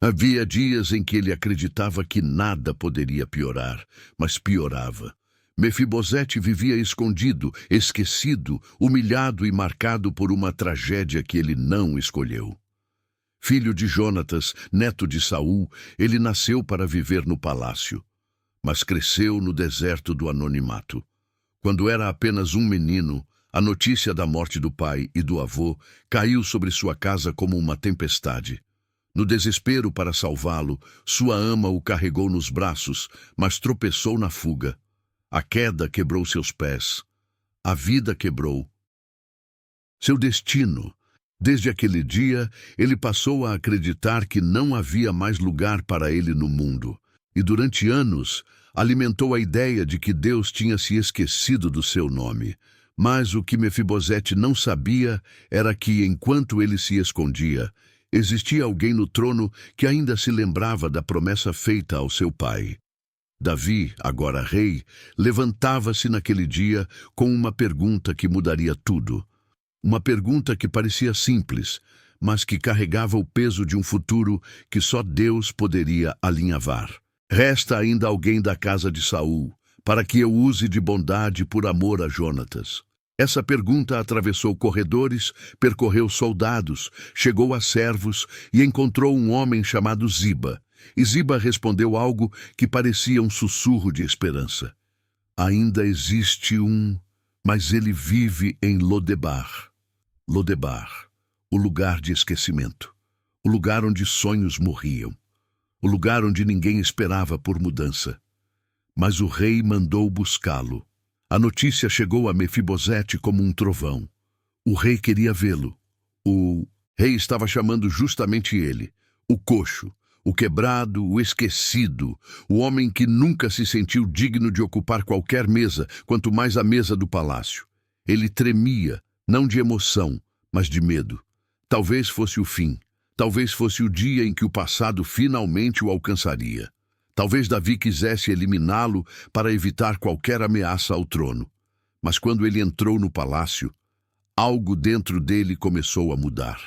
Havia dias em que ele acreditava que nada poderia piorar, mas piorava. Mefibosete vivia escondido, esquecido, humilhado e marcado por uma tragédia que ele não escolheu. Filho de Jonatas, neto de Saul, ele nasceu para viver no palácio, mas cresceu no deserto do anonimato. Quando era apenas um menino, a notícia da morte do pai e do avô caiu sobre sua casa como uma tempestade. No desespero para salvá-lo, sua ama o carregou nos braços, mas tropeçou na fuga. A queda quebrou seus pés. A vida quebrou seu destino. Desde aquele dia, ele passou a acreditar que não havia mais lugar para ele no mundo. E durante anos, alimentou a ideia de que Deus tinha se esquecido do seu nome. Mas o que Mefibosete não sabia era que, enquanto ele se escondia, existia alguém no trono que ainda se lembrava da promessa feita ao seu pai. Davi, agora rei, levantava-se naquele dia com uma pergunta que mudaria tudo. Uma pergunta que parecia simples, mas que carregava o peso de um futuro que só Deus poderia alinhavar. Resta ainda alguém da casa de Saul, para que eu use de bondade por amor a Jonatas. Essa pergunta atravessou corredores, percorreu soldados, chegou a servos e encontrou um homem chamado Ziba. E Ziba respondeu algo que parecia um sussurro de esperança. Ainda existe um, mas ele vive em Lodebar. Lodebar, o lugar de esquecimento, o lugar onde sonhos morriam, o lugar onde ninguém esperava por mudança. Mas o rei mandou buscá-lo. A notícia chegou a Mefibosete como um trovão. O rei queria vê-lo. O rei estava chamando justamente ele, o coxo, o quebrado, o esquecido, o homem que nunca se sentiu digno de ocupar qualquer mesa, quanto mais a mesa do palácio. Ele tremia, não de emoção, mas de medo. Talvez fosse o fim. Talvez fosse o dia em que o passado finalmente o alcançaria. Talvez Davi quisesse eliminá-lo para evitar qualquer ameaça ao trono. Mas quando ele entrou no palácio, algo dentro dele começou a mudar.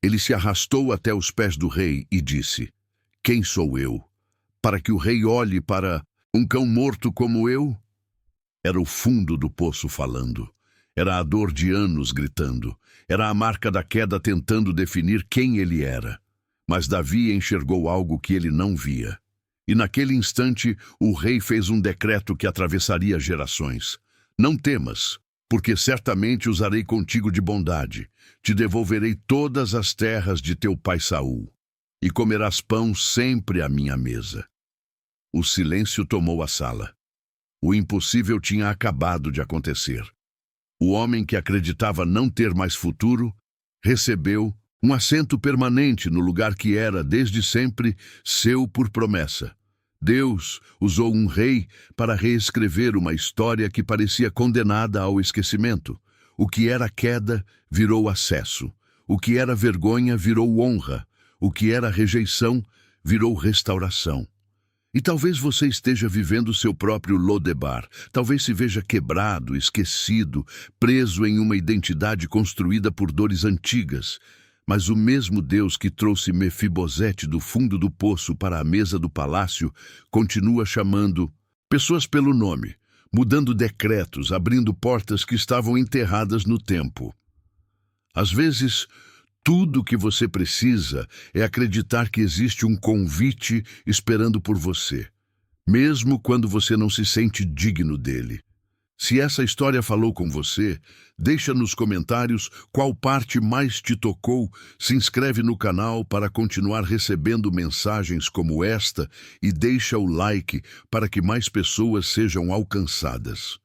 Ele se arrastou até os pés do rei e disse: "Quem sou eu, para que o rei olhe para um cão morto como eu?" Era o fundo do poço falando. Era a dor de anos gritando. Era a marca da queda tentando definir quem ele era. Mas Davi enxergou algo que ele não via. E naquele instante, o rei fez um decreto que atravessaria gerações. "Não temas, porque certamente usarei contigo de bondade. Te devolverei todas as terras de teu pai Saul, e comerás pão sempre à minha mesa." O silêncio tomou a sala. O impossível tinha acabado de acontecer. O homem que acreditava não ter mais futuro, recebeu um assento permanente no lugar que era, desde sempre, seu por promessa. Deus usou um rei para reescrever uma história que parecia condenada ao esquecimento. O que era queda virou acesso. O que era vergonha virou honra. O que era rejeição virou restauração. E talvez você esteja vivendo seu próprio Lodebar. Talvez se veja quebrado, esquecido, preso em uma identidade construída por dores antigas. Mas o mesmo Deus que trouxe Mefibosete do fundo do poço para a mesa do palácio continua chamando pessoas pelo nome, mudando decretos, abrindo portas que estavam enterradas no tempo. Às vezes, tudo o que você precisa é acreditar que existe um convite esperando por você, mesmo quando você não se sente digno dele. Se essa história falou com você, deixa nos comentários qual parte mais te tocou, se inscreve no canal para continuar recebendo mensagens como esta e deixa o like para que mais pessoas sejam alcançadas.